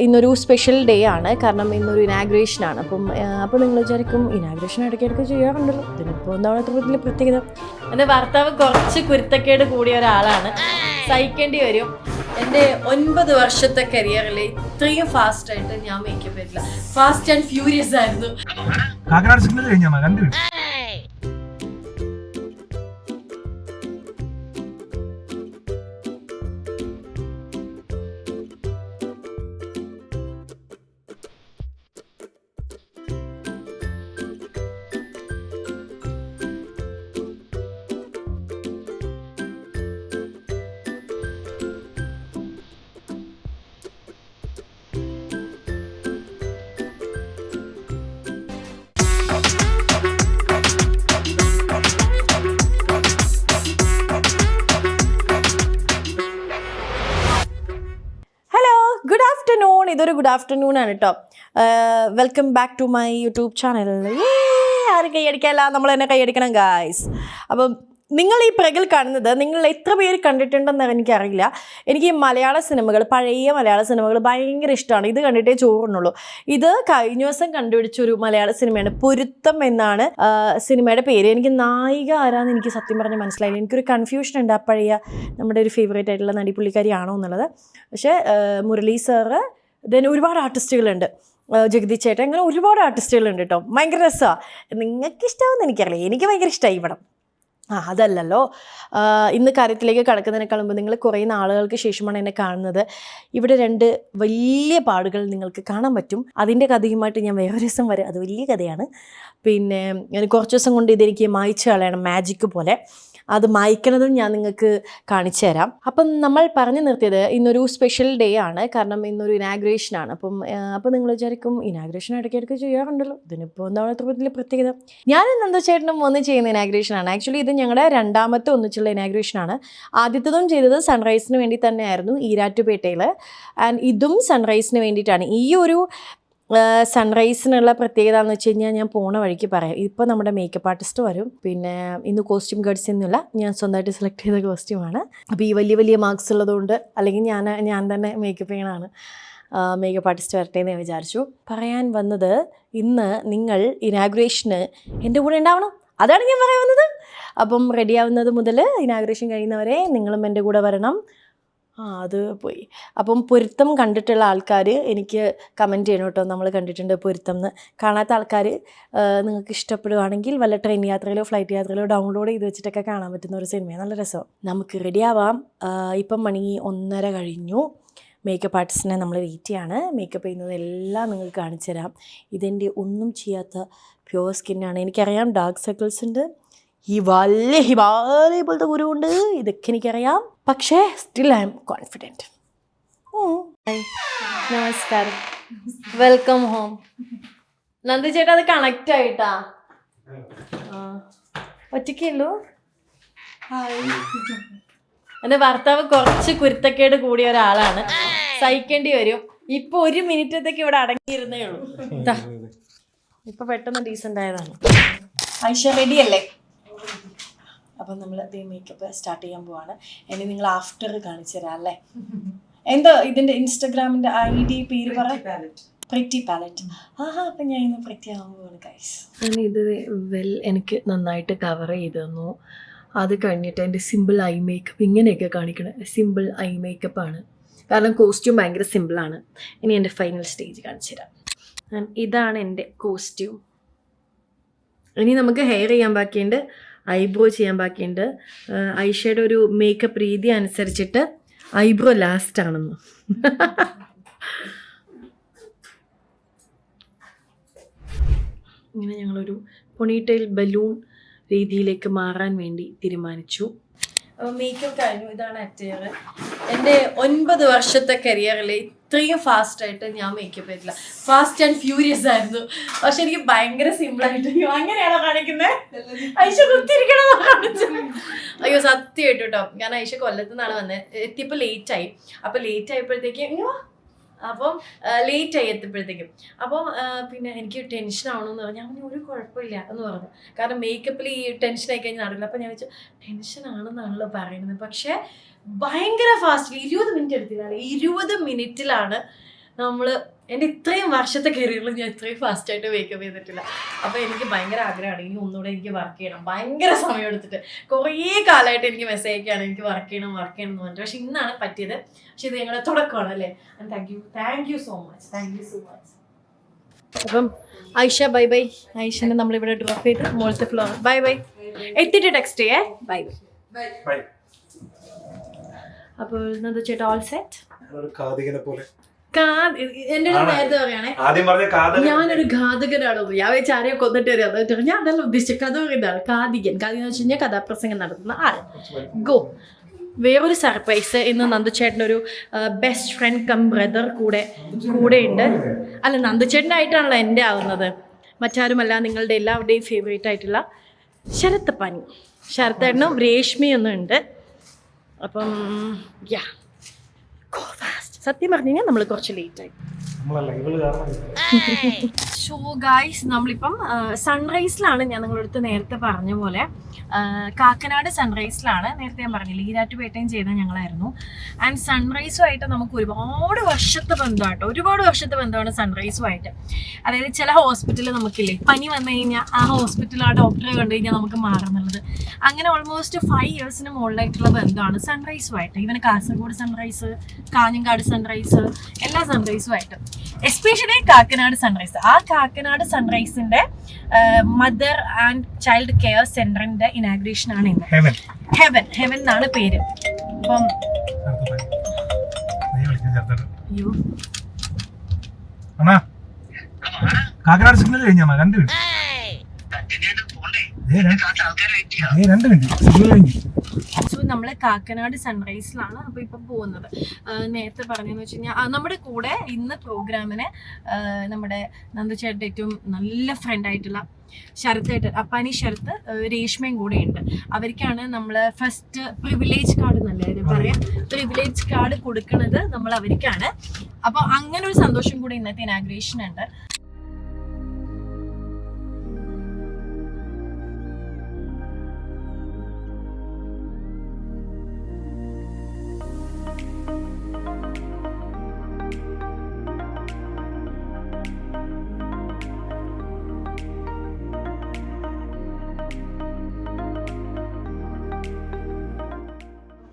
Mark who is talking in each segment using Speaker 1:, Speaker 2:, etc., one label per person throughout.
Speaker 1: ഇന്നൊരു special day ആണ്, കാരണം ഇന്നൊരു ഇനാഗ്രേഷൻ ആണ്. അപ്പോൾ നിങ്ങൾ വിചാരിക്കും ഇനാഗ്രേഷൻ ഇടയ്ക്കിടയ്ക്ക് ചെയ്യാറുണ്ടല്ലോ, ഇതിനിപ്പോൾ എന്താണ് അത്ര വലിയ പ്രത്യേകത. എൻ്റെ ഭർത്താവ് കുറച്ച് കുരുത്തക്കേട് കൂടിയ ഒരാളാണ്, സഹിക്കേണ്ടി വരും. എൻ്റെ 9 വർഷത്തെ കരിയറിൽ ഇത്രയും ഫാസ്റ്റായിട്ട് ഞാൻ മേക്കപ്പ് ചെയ്തില്ല. ഫാസ്റ്റ് ആൻഡ് ഫ്യൂരിയസ് ആയിരുന്നു. ഇതൊരു ഗുഡ് ആഫ്റ്റർനൂൺ ആണ് കേട്ടോ. Welcome back to my YouTube channel. ആരും കൈയടിക്കാല്ല, നമ്മൾ തന്നെ കൈയടിക്കണം ഗായ്സ്. അപ്പം നിങ്ങൾ ഈ പ്രഗൽ കാണുന്നത് നിങ്ങൾ എത്ര പേര് കണ്ടിട്ടുണ്ടെന്ന് എനിക്കറിയില്ല. എനിക്ക് മലയാള സിനിമകൾ, പഴയ മലയാള സിനിമകൾ ഭയങ്കര ഇഷ്ടമാണ്. ഇത് കണ്ടിട്ടേ ചോറുന്നുള്ളൂ. ഇത് കഴിഞ്ഞ ദിവസം കണ്ടുപിടിച്ചൊരു മലയാള സിനിമയാണ്. പൊരുത്തം എന്നാണ് സിനിമയുടെ പേര്. എനിക്ക് നായിക ആരാന്ന് എനിക്ക് സത്യം പറഞ്ഞ് മനസ്സിലായില്ല. എനിക്കൊരു കൺഫ്യൂഷൻ ഉണ്ട്, ആ പഴയ നമ്മുടെ ഒരു ഫേവറേറ്റ് ആയിട്ടുള്ള നടി പുള്ളിക്കാരിയാണോ എന്നുള്ളത്. പക്ഷേ മുരളി സാറ്, ദെൻ ഒരുപാട് ആർട്ടിസ്റ്റുകളുണ്ട്, ജഗതി ചേട്ടൻ, അങ്ങനെ ഒരുപാട് ആർട്ടിസ്റ്റുകളുണ്ട് കേട്ടോ. ഭയങ്കര രസമാണ്. നിങ്ങൾക്ക് ഇഷ്ടമാണെന്ന് എനിക്കറിയില്ല, എനിക്ക് ഭയങ്കര ഇഷ്ടമായി ഇവിടെ. അതല്ലല്ലോ, ഇന്ന് കാര്യത്തിലേക്ക് കടക്കുന്നതിനേക്കാൾ മുമ്പ് നിങ്ങൾ കുറേ നാളുകൾക്ക് ശേഷമാണ് എന്നെ കാണുന്നത്. ഇവിടെ 2 വലിയ പാടുകൾ നിങ്ങൾക്ക് കാണാൻ പറ്റും. അതിൻ്റെ കഥയുമായിട്ട് ഞാൻ വേറൊരു ദിവസം വരെ, അത് വലിയ കഥയാണ്. പിന്നെ ഞാൻ കുറച്ച് ദിവസം കൊണ്ട് ഇതെനിക്ക് മായ്ച്ച് കളയണം, മാജിക്ക് പോലെ. അത് മായ്ക്കണതും ഞാൻ നിങ്ങൾക്ക് കാണിച്ചു തരാം. അപ്പം നമ്മൾ പറഞ്ഞു നിർത്തിയത് ഇന്നൊരു സ്പെഷ്യൽ ഡേ ആണ്, കാരണം ഇന്നൊരു ഇനാഗ്രേഷൻ ആണ്. അപ്പോൾ നിങ്ങൾ വിചാരിക്കും ഇനാഗ്രേഷൻ ഇടയ്ക്കിടയ്ക്ക് ചെയ്യാറുണ്ടല്ലോ, ഇതിനിപ്പോൾ എന്താണ് അത്ര വലിയ പ്രത്യേകത. ഞാനും നന്ദചേട്ടനും ഒന്ന് ചെയ്യുന്ന ഇനാഗ്രേഷൻ ആണ്. ആക്ച്വലി ഇത് ഞങ്ങളുടെ 2ാമത്തെ ഒന്നിച്ചുള്ള ഇനാഗ്രേഷൻ ആണ്. ആദ്യത്തേതും ചെയ്തത് സൺറൈസിന് വേണ്ടി തന്നെയായിരുന്നു, ഈരാറ്റുപേട്ടയിൽ. ആൻഡ് ഇതും സൺറൈസിന് വേണ്ടിയിട്ടാണ്. ഈ ഒരു സൺറൈസിനുള്ള പ്രത്യേകത എന്ന് വെച്ച് കഴിഞ്ഞാൽ ഞാൻ പോണ വഴിക്ക് പറയാം. ഇപ്പോൾ നമ്മുടെ മേക്കപ്പ് ആർട്ടിസ്റ്റ് വരും. പിന്നെ ഇന്ന് കോസ്റ്റ്യൂം ഗൈഡ്സ് എന്നുള്ള ഞാൻ സ്വന്തമായിട്ട് സെലക്ട് ചെയ്ത കോസ്റ്റ്യൂമാണ്. അപ്പോൾ ഈ വലിയ വലിയ മാർക്സ് ഉള്ളതുകൊണ്ട്, അല്ലെങ്കിൽ ഞാൻ തന്നെ മേക്കപ്പ് ചെയ്യണമാണ്, മേക്കപ്പ് ആർട്ടിസ്റ്റ് വരട്ടെ എന്ന് വിചാരിച്ചു. പറയാൻ വന്നത്, ഇന്ന് നിങ്ങൾ ഇനാഗ്രേഷന് എൻ്റെ കൂടെ ഉണ്ടാവണം, അതാണ് ഞാൻ പറയാൻ വന്നത്. അപ്പം റെഡിയാവുന്നത് മുതൽ ഇനാഗ്രേഷൻ കഴിയുന്നവരെ നിങ്ങളും എൻ്റെ കൂടെ വരണം. അത് പോയി. അപ്പം പൊരുത്തം കണ്ടിട്ടുള്ള ആൾക്കാർ എനിക്ക് കമൻറ്റ് ചെയ്യണം കേട്ടോ, നമ്മൾ കണ്ടിട്ടുണ്ട് പൊരുത്തം എന്ന്. കാണാത്ത ആൾക്കാർ നിങ്ങൾക്ക് ഇഷ്ടപ്പെടുകയാണെങ്കിൽ വല്ല ട്രെയിൻ യാത്രയിലോ ഫ്ലൈറ്റ് യാത്രയിലോ ഡൗൺലോഡ് ചെയ്ത് വെച്ചിട്ടൊക്കെ കാണാൻ പറ്റുന്ന ഒരു സിനിമയാണ്, നല്ല രസമാണ്. നമുക്ക് റെഡിയാവാം. ഇപ്പം മണി 1:30 കഴിഞ്ഞു. മേക്കപ്പ് ആർട്ടിസ്റ്റിനെ നമ്മൾ വെയിറ്റ് ചെയ്യാണ്. മേക്കപ്പ് ചെയ്യുന്നതെല്ലാം നിങ്ങൾക്ക് കാണിച്ചു തരാം. ഇതെൻ്റെ ഒന്നും ചെയ്യാത്ത പ്യുവർ സ്കിന്നാണ്. എനിക്കറിയാം ഡാർക്ക് സർക്കിൾസ് ഉണ്ട്, ഈ വലിയ ഹിമാലയ പോലത്തെ ഗുരുവുണ്ട്, ഇതൊക്കെ എനിക്കറിയാം. പക്ഷേ സ്റ്റിൽ ഐ എം കോൺഫിഡൻറ്റ്. നമസ്കാരം, വെൽക്കം ഹോം. നന്ദി ചേട്ടാ, അത് കണക്റ്റ് ആയിട്ടാ? ഒറ്റയ്ക്കുള്ളൂ? എൻ്റെ ഭർത്താവ് കുറച്ച് കുരുത്തക്കേട് കൂടിയ ഒരാളാണ്, സഹിക്കേണ്ടി വരും. ഇപ്പോൾ 1 മിനിറ്റത്തേക്ക് ഇവിടെ അടങ്ങിയിരുന്നേ ഉള്ളൂ. ഇപ്പൊ പെട്ടെന്ന് ഡീസൻ്റ് ആയതാണ്. ഐഷ റെഡി അല്ലേ? അപ്പം നമ്മൾ മേക്കപ്പ് സ്റ്റാർട്ട് ചെയ്യാൻ പോവാണ്. ഇനി നിങ്ങൾ ആഫ്റ്റർ കാണിച്ചു തരാം അല്ലേ? എന്താ ഇതിൻ്റെ ഇൻസ്റ്റഗ്രാമിൻ്റെ ID പേര് പറ? Pretty palette. അപ്പം ഞാൻ ഇന്ന് പ്രിറ്റി ആവാൻ പോവാണ് ഗൈസ്. ഇത് എനിക്ക് നന്നായിട്ട് കവർ ചെയ്ത് തന്നു. അത് കഴിഞ്ഞിട്ട് എൻ്റെ സിമ്പിൾ ഐ മേക്കപ്പ് ഇങ്ങനെയൊക്കെ കാണിക്കണം. സിമ്പിൾ ഐ മേക്കപ്പാണ്, കാരണം കോസ്റ്റ്യൂം ഭയങ്കര സിമ്പിളാണ്. ഇനി എൻ്റെ ഫൈനൽ സ്റ്റേജ് കാണിച്ചു തരാം. ഇതാണ് എൻ്റെ കോസ്റ്റ്യൂം. ഇനി നമുക്ക് ഹെയർ ചെയ്യാൻ ബാക്കിയുണ്ട്, ഐബ്രോ ചെയ്യാൻ ബാക്കിയുണ്ട്. ഐഷയുടെ ഒരു മേക്കപ്പ് രീതി അനുസരിച്ചിട്ട് ഐബ്രോ ലാസ്റ്റ് ആണെന്ന്. ഇങ്ങനെ ഞങ്ങളൊരു പൊണീറ്റെയിൽ ബലൂൺ രീതിയിലേക്ക് മാറാൻ വേണ്ടി തീരുമാനിച്ചു. മേക്കപ്പ് കഴിഞ്ഞു. ഇതാണ് അറ്റയർ. എൻ്റെ 9 വർഷത്തെ കരിയറിൽ ഇത്രയും ഫാസ്റ്റായിട്ട് ഞാൻ മേക്കപ്പ് ചെയ്തില്ല. ഫാസ്റ്റ് ആൻഡ് ഫ്യൂരിയസ് ആയിരുന്നു. പക്ഷെ എനിക്ക് ഭയങ്കര സിമ്പിളായിട്ട്. അങ്ങനെയാണോ കാണിക്കുന്നത്? ഐഷ കുത്തിരിക്കണോ കാണിച്ചത്? അയ്യോ സത്യമായിട്ട് കേട്ടോ. ഞാൻ ഐഷ കൊല്ലത്തു നിന്നാണ് വന്നത്. എത്തിയപ്പോൾ ലേറ്റായി. അപ്പോൾ ലേറ്റ് ആയപ്പോഴത്തേക്ക് അപ്പം ലേറ്റ് ആയി എത്തിയപ്പോഴത്തേക്കും. അപ്പം പിന്നെ എനിക്ക് ടെൻഷൻ ആവണമെന്ന് പറഞ്ഞു. ഞാൻ ഒരു കുഴപ്പമില്ല എന്ന് പറഞ്ഞു. കാരണം മേക്കപ്പിൽ ഈ ടെൻഷനായി കഴിഞ്ഞ് നടക്കില്ല. അപ്പം ഞാൻ വെച്ചു ടെൻഷൻ ആണെന്നാണല്ലോ പറയുന്നത്. പക്ഷേ ഭയങ്കര ഫാസ്റ്റ് 20 മിനിറ്റ് എടുത്തില്ല. 20 മിനിറ്റിലാണ് നമ്മൾ എൻ്റെ ഇത്രയും വർഷത്തെ കരിയറിൽ ഞാൻ ഇത്രയും ഫാസ്റ്റായിട്ട് മേക്കപ്പ് ചെയ്തിട്ടില്ല. അപ്പോൾ എനിക്ക് ഭയങ്കര ആഗ്രഹമാണ് ഇനി ഒന്നുകൂടെ എനിക്ക് വർക്ക് ചെയ്യണം. ഭയങ്കര സമയം എടുത്തിട്ട് കുറേ കാലമായിട്ട് എനിക്ക് മെസ്സേജ് ഒക്കെയാണ് എനിക്ക് വർക്ക് ചെയ്യണം എന്ന് പറഞ്ഞിട്ട്. പക്ഷെ ഇന്നാണ് പറ്റിയത്. പക്ഷെ ഇത് ഞങ്ങളുടെ തുടക്കമാണ് അല്ലേ. Thank you so much. അപ്പം ഐഷ ബൈ ബൈ. ഐഷനെ നമ്മളിവിടെ ഡ്രോപ്പ് ചെയ്ത് മുകളിലത്തെ ഫ്ലോർ ബൈ. എത്തിയിട്ട് ടെക്സ്റ്റ് ചെയ്യേ. ബൈ. അപ്പോൾ നന്ദു ചേട്ടാ ഓൾ സെറ്റ്. എന്റെ നേരത്തെ പറയണേ ഞാനൊരു ഘാതകനാണോ. ഞാൻ വെച്ച് ആരെയോ കൊന്നിട്ട് വരിക. ഞാൻ അതല്ല ഉദ്ദേശിച്ചത്. കഥ പറയുന്നതാണ് കാതികൻ. കാതികൻ എന്ന് വെച്ച് കഴിഞ്ഞാൽ കഥാപ്രസംഗം നടത്തുന്ന ആൾ. ഗോ. വേറൊരു സർപ്രൈസ്. ഇന്ന് നന്ദുചേട്ടൻ്റെ ഒരു ബെസ്റ്റ് ഫ്രണ്ട് കം ബ്രദർ കൂടെ ഉണ്ട്. അല്ല, നന്ദുചേട്ടനായിട്ടാണല്ലോ എൻ്റെ ആവുന്നത്. മറ്റാരുമല്ല, നിങ്ങളുടെ എല്ലാവരുടെയും ഫേവറേറ്റ് ആയിട്ടുള്ള ശരത്ത് പനി. ശരത്തേട്ടനും രേഷ്മയൊന്നും ഉണ്ട്. അപ്പം സത്യം പറഞ്ഞു കഴിഞ്ഞാൽ നമ്മൾ കുറച്ച് ലേറ്റായി. ഷോ ഗായ്സ്, നമ്മളിപ്പം സൺറൈസിലാണ്. ഞാൻ നിങ്ങളുടെ അടുത്ത് നേരത്തെ പറഞ്ഞ പോലെ കാക്കനാട് സൺറൈസിലാണ്. നേരത്തെ ഞാൻ പറഞ്ഞില്ല, ഈരാറ്റുപേട്ടയും ചെയ്ത ഞങ്ങളായിരുന്നു. ആൻഡ് സൺറൈസുമായിട്ട് നമുക്ക് ഒരുപാട് വർഷത്തെ ബന്ധമാണ് സൺറൈസുമായിട്ട്. അതായത് ചില ഹോസ്പിറ്റലിൽ നമുക്കില്ലേ പനി വന്നു കഴിഞ്ഞാൽ ആ ഹോസ്പിറ്റലിൽ ആ ഡോക്ടറെ കണ്ടു കഴിഞ്ഞാൽ നമുക്ക് മാറുന്നുള്ളത്. അങ്ങനെ ഓൾമോസ്റ്റ് 5 ഇയേഴ്സിന് മുകളിലായിട്ടുള്ള ബന്ധമാണ് സൺറൈസുമായിട്ട്. Even Kasaragod Sunrise, Kanhangad Sunrise, എല്ലാ സൺറൈസുമായിട്ട്. Especially Kakkanad Sunrise. ആ കാക്കനാട് സൺറൈസിന്റെ മദർ ആൻഡ് ചൈൽഡ് കെയർ സെന്ററിന്റെ ഇനാഗ്രേഷൻ ആണ് ഇന്ന്. ഹെവൻ എന്നാണ് പേര്. അപ്പം
Speaker 2: കാക്കനാട് സിഗ്നൽ കഴിഞ്ഞാ 2 മിനിറ്റ് സിഗ്നൽ കഴിഞ്ഞു.
Speaker 1: സോ നമ്മൾ കാക്കനാട് സൺറൈസിലാണ് അപ്പോൾ ഇപ്പം പോകുന്നത്. നേരത്തെ പറഞ്ഞതെന്ന് വെച്ച് കഴിഞ്ഞാൽ നമ്മുടെ കൂടെ ഇന്ന് പ്രോഗ്രാമിന് നമ്മുടെ നന്ദുചേട്ടൻ്റെ ഏറ്റവും നല്ല ഫ്രണ്ടായിട്ടുള്ള ശരത്തേട്ടൻ, അപ്പാനി ശരത്ത്, രേഷ്മയും കൂടെ ഉണ്ട്. അവർക്കാണ് നമ്മൾ ഫസ്റ്റ് പ്രിവിലേജ് കാർഡ് എന്നല്ലേ പറയാം, പ്രിവിലേജ് കാർഡ് കൊടുക്കുന്നത് നമ്മൾ അവർക്കാണ്. അപ്പോൾ അങ്ങനെ ഒരു സന്തോഷം കൂടി ഇന്നത്തെ ഇനാഗ്രേഷൻ ഉണ്ട്.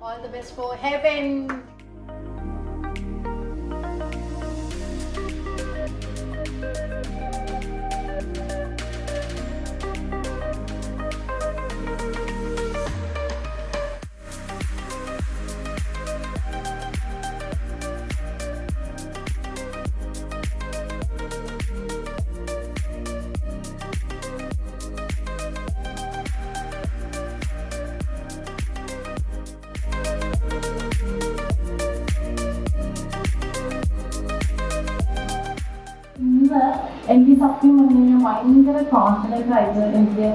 Speaker 1: All the best for heaven.
Speaker 3: എനിക്ക് സത്യം പറഞ്ഞു കഴിഞ്ഞാൽ ഭയങ്കര കോൺഫിഡൻസ് ആയിട്ട് എനിക്ക്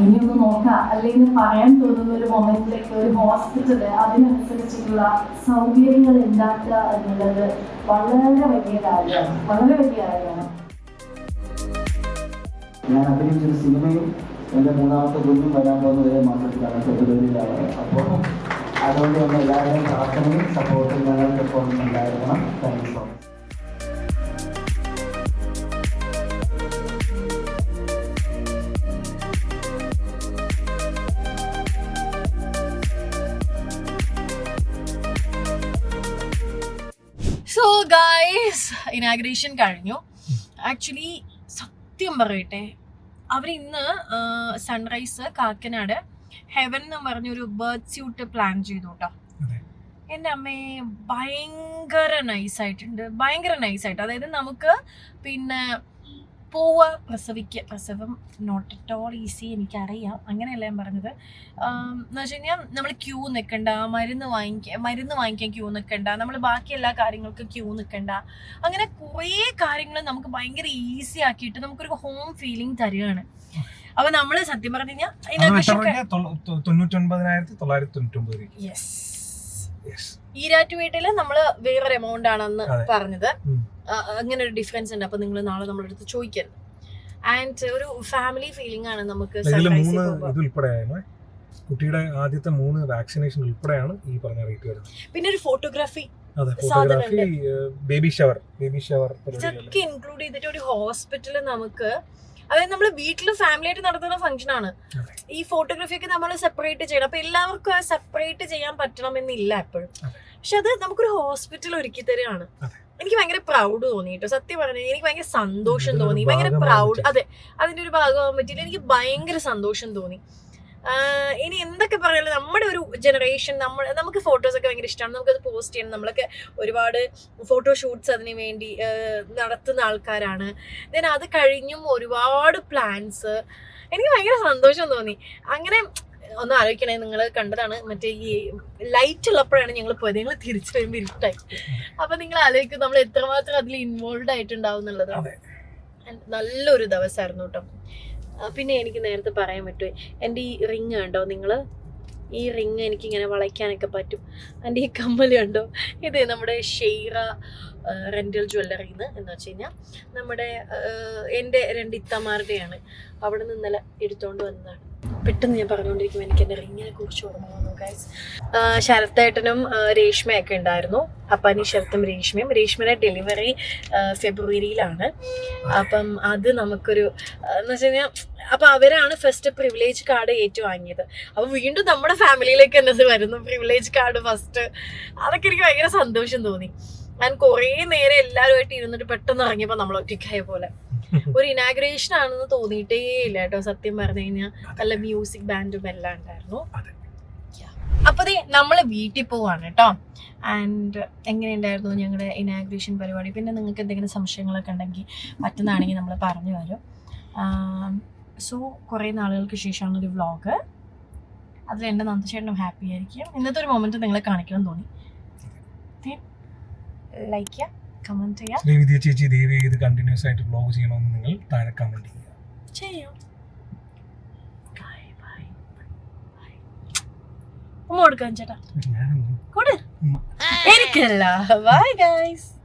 Speaker 3: ഇനിയൊന്ന് നോക്കാം അല്ലെങ്കിൽ പറയാൻ തോന്നുന്ന ഒരു മൊമെന്റിലേക്ക് ഒരു ഹോസ്പിറ്റല് അതിനനുസരിച്ചിട്ടുള്ള സൗകര്യങ്ങൾ ഉണ്ടാക്കുക എന്നുള്ളത് വളരെ വലിയ കാര്യമാണ്.
Speaker 4: ഞാൻ അഭിനയിച്ചൊരു സിനിമയും എൻ്റെ 3ാമത്തെ കുഞ്ഞും വരാൻ പോകുന്ന മാസത്തിലാണ് ഫെബ്രുവരിയിലാണ്. അപ്പോൾ അതുകൊണ്ട് തന്നെ എല്ലാവരുടെയും പ്രാർത്ഥനയും സപ്പോർട്ടും ഞങ്ങൾക്കൊപ്പം ഉണ്ടായിരിക്കണം. Thank you so much.
Speaker 1: So guys, inauguration കഴിഞ്ഞു. ആക്ച്വലി സത്യം പറയട്ടെ, അവരിന്ന് സൺറൈസ് കാക്കനാട് ഹെവൻ എന്ന് പറഞ്ഞൊരു ബർത്ത് സ്യൂട്ട് പ്ലാൻ ചെയ്തു കേട്ടോ. എൻ്റെ അമ്മയെ ഭയങ്കര നൈസായിട്ട്. അതായത് നമുക്ക് പിന്നെ പ്രസവം നോട്ട് അറ്റ് ഓൾ ഈസി, എനിക്കറിയാം. അങ്ങനെയല്ല ഞാൻ പറഞ്ഞത്. എന്ന് വെച്ച് കഴിഞ്ഞാൽ നമ്മൾ ക്യൂ നിൽക്കണ്ട, മരുന്ന് വാങ്ങിക്കാൻ ക്യൂ നിൽക്കണ്ട, നമ്മൾ ബാക്കി എല്ലാ കാര്യങ്ങൾക്കും ക്യൂ നിൽക്കണ്ട. അങ്ങനെ കുറേ കാര്യങ്ങൾ നമുക്ക് ഭയങ്കര ഈസി ആക്കിയിട്ട് നമുക്കൊരു ഹോം ഫീലിംഗ് തരികയാണ്. അപ്പൊ നമ്മള് സത്യം പറഞ്ഞു കഴിഞ്ഞാൽ ഈരാറ്റുപേട്ടയില് നമ്മള് വേറൊരു എമൗണ്ട് ആണെന്ന് പറഞ്ഞത്. അങ്ങനെ ഒരു ഡിഫറൻസ് ഉണ്ട്. അപ്പൊ നിങ്ങൾ നാളെ നമ്മുടെ അടുത്ത് ചോദിക്കരുത്. ആൻഡ് ഒരു ഫാമിലി ഫീലിംഗ് ആണ് നമുക്ക്.
Speaker 2: കുട്ടിയുടെ ആദ്യത്തെ 3 വാക്സിനേഷൻ ഉൾപ്പെടെയാണ് ഈ പറഞ്ഞ റേറ്റ് വരുന്നത്.
Speaker 1: പിന്നെ ഒരു ഫോട്ടോഗ്രാഫി
Speaker 2: അതെ,
Speaker 1: സാധനം
Speaker 2: ഫോട്ടോഗ്രാഫി, ബേബി ഷവർ
Speaker 1: ഇതൊക്കെ ഇൻക്ലൂഡ് ചെയ്തിട്ട് ഒരു ഹോസ്പിറ്റലിൽ നമുക്ക്, അതായത് നമ്മൾ വീട്ടിലും ഫാമിലി ആയിട്ട് നടത്തുന്ന ഫംഗ്ഷൻ ആണ്. ഈ ഫോട്ടോഗ്രാഫി ഒക്കെ നമ്മൾ സെപ്പറേറ്റ് ചെയ്യണം. അപ്പൊ എല്ലാവർക്കും സെപ്പറേറ്റ് ചെയ്യാൻ പറ്റണമെന്നില്ല എപ്പോഴും. പക്ഷെ അത് നമുക്കൊരു ഹോസ്പിറ്റൽ ഒരുക്കി തരികയാണ്. എനിക്ക് ഭയങ്കര പ്രൗഡ് തോന്നി കേട്ടോ, സത്യം പറഞ്ഞാൽ എനിക്ക് ഭയങ്കര സന്തോഷം തോന്നി, ഭയങ്കര പ്രൗഡ്. അതെ, അതിന്റെ ഒരു ഭാഗമാകാൻ പറ്റിയില്ല, എനിക്ക് ഭയങ്കര സന്തോഷം തോന്നി. ഇനി എന്തൊക്കെ പറയാലും നമ്മുടെ ഒരു ജനറേഷൻ, നമുക്ക് ഫോട്ടോസൊക്കെ ഭയങ്കര ഇഷ്ടമാണ്, നമുക്കത് പോസ്റ്റ് ചെയ്യണം. നമ്മളൊക്കെ ഒരുപാട് ഫോട്ടോഷൂട്ട്സ് അതിന് വേണ്ടി നടത്തുന്ന ആൾക്കാരാണ്. ദെൻ അത് കഴിഞ്ഞും ഒരുപാട് പ്ലാൻസ്. എനിക്ക് ഭയങ്കര സന്തോഷം തോന്നി. അങ്ങനെ ഒന്ന് ആലോചിക്കണേ, നിങ്ങൾ കണ്ടതാണ് മറ്റേ ഈ ലൈറ്റ് ഉള്ളപ്പോഴാണ് ഞങ്ങൾ പോയത്, ഞങ്ങൾ തിരിച്ചു വരുമ്പോൾ ഇരുട്ടായി. അപ്പൊ നിങ്ങൾ ആലോചിക്കും നമ്മൾ എത്രമാത്രം അതിൽ ഇൻവോൾവ് ആയിട്ടുണ്ടാവും എന്നുള്ളത്. നല്ലൊരു ദിവസമായിരുന്നു കേട്ടോ. പിന്നെ എനിക്ക് നേരത്തെ പറയാൻ പറ്റുമോ, എൻ്റെ ഈ റിങ് കണ്ടോ നിങ്ങൾ? ഈ റിങ് എനിക്കിങ്ങനെ വളയ്ക്കാനൊക്കെ പറ്റും. എൻ്റെ ഈ കമ്മൽ കണ്ടോ? ഇത് നമ്മുടെ ഷെയ്റ റെൻ്റൽ ജ്വല്ലറിന്ന് എന്ന് വെച്ച് കഴിഞ്ഞാൽ നമ്മുടെ എൻ്റെ 2 ഇത്തമാരുടെയാണ്. അവിടെ നിന്ന് ഇന്നലെ എടുത്തുകൊണ്ട് വന്നതാണ്. പെട്ടെന്ന് ഞാൻ പറഞ്ഞുകൊണ്ടിരിക്കും എനിക്ക് എൻ്റെ റിങ്ങിനെ കുറിച്ച് ഓർമ്മ വന്നു ഗൈസ്. ശരത്തേട്ടനും രേഷ്മയൊക്കെ ഉണ്ടായിരുന്നു. അപ്പാനി ശരത്തും രേഷ്മയുടെ ഡെലിവറി ഫെബ്രുവരിയിലാണ്. അപ്പം അത് നമുക്കൊരു എന്ന് വെച്ച് കഴിഞ്ഞാൽ, അപ്പം അവരാണ് ഫസ്റ്റ് പ്രിവിലേജ് കാർഡ് ഏറ്റുവാങ്ങിയത്. അപ്പം വീണ്ടും നമ്മുടെ ഫാമിലിയിലേക്ക് എന്നത് വരുന്നു, പ്രിവിലേജ് കാർഡ് ഫസ്റ്റ്. അതൊക്കെ എനിക്ക് ഭയങ്കര സന്തോഷം തോന്നി. ഞാൻ കുറേ നേരം എല്ലാവരുമായിട്ട് ഇരുന്നിട്ട് പെട്ടെന്ന് ഇറങ്ങിയപ്പോൾ നമ്മൾ ഒറ്റയ്ക്കായ പോലെ. ഒരു ഇനാഗ്രേഷൻ ആണെന്ന് തോന്നിയിട്ടേ ഇല്ല കേട്ടോ, സത്യം പറഞ്ഞു കഴിഞ്ഞാൽ. നല്ല മ്യൂസിക് ബാൻഡും എല്ലാം ഉണ്ടായിരുന്നു. അപ്പൊ നമ്മള് വീട്ടിൽ പോവാണ് കേട്ടോ. ആൻഡ് എങ്ങനെയുണ്ടായിരുന്നു ഞങ്ങളുടെ ഇനാഗ്രേഷൻ പരിപാടി? പിന്നെ നിങ്ങൾക്ക് എന്തെങ്കിലും സംശയങ്ങളൊക്കെ ഉണ്ടെങ്കിൽ പറ്റുന്നതാണെങ്കിൽ നമ്മൾ പറഞ്ഞു തരും. സോ കുറേ നാളുകൾക്ക് ശേഷമാണ് ഒരു വ്ളോഗ്. അതിൽ എൻ്റെ നന്ദചേട്ടനും ഹാപ്പി ആയിരിക്കും. ഇന്നത്തെ ഒരു മൊമെന്റ് നിങ്ങളെ കാണിക്കണം തോന്നി. ലൈക്ക് ചെയ്യുക, കമന്റ് ചെയ്യുക.
Speaker 2: ശ്രീവിദ്യ ചേച്ചി ദേവി ഇത് കണ്ടിന്യൂസ് ആയിട്ട് വ്ലോഗ് ചെയ്യണമെന്ന് നിങ്ങൾ താഴെ കമന്റ്
Speaker 1: ചെയ്യും. ഉമ്മ കൊടുക്കാൻ ചേട്ടാ, എനിക്കല്ല. Bye guys.